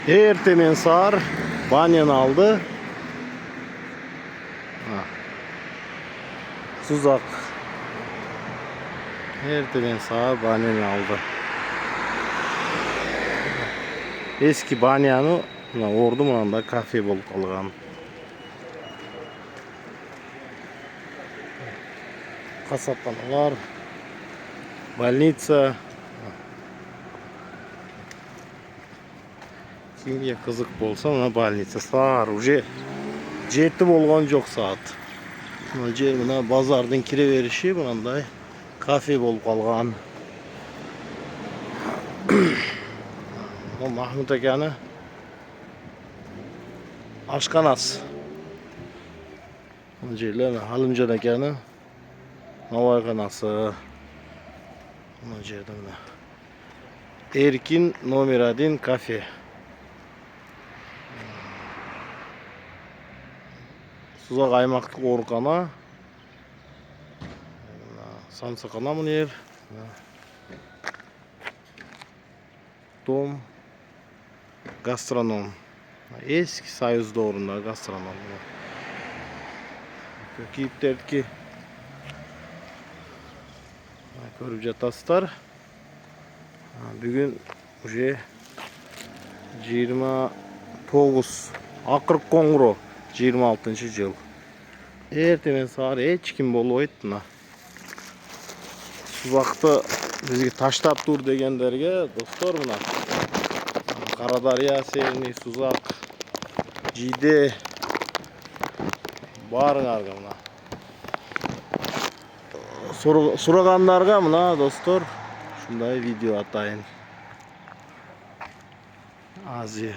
Ertenen sar banyan aldı. Tuzak. Ertenen sar banyan aldı. Eski banyanı ordu manda kafe bolup kalgan. Kasapxanalar, больница. Kimге kızık bolsa mına больница sar уже жети болгон жок саат. Мына жер мына базардын кире бериши мындай кафе болуп калган. Махмут аканы ашканасы. Мына жерлер Алымжан аканы навайканасы. Мына жерде мына Эркин номер 1 кафе. Сузак аймактык оорукана. Самсакана мына жер. Дом гастроном. Eski Союз доорунда гастроном. Кийиптердики көрүп жатасыздар. Бүгүн уже 29 акыркы коңгуроо 26-жыл. Эртемен саар эч ким болбойт мына. Сузакты бизге таштап тур дегендерге достор мына Карадария, Северный Сузак, Жиде баарыңарга мына. Сурагандарга мына достор ушундай видео атайын. Азия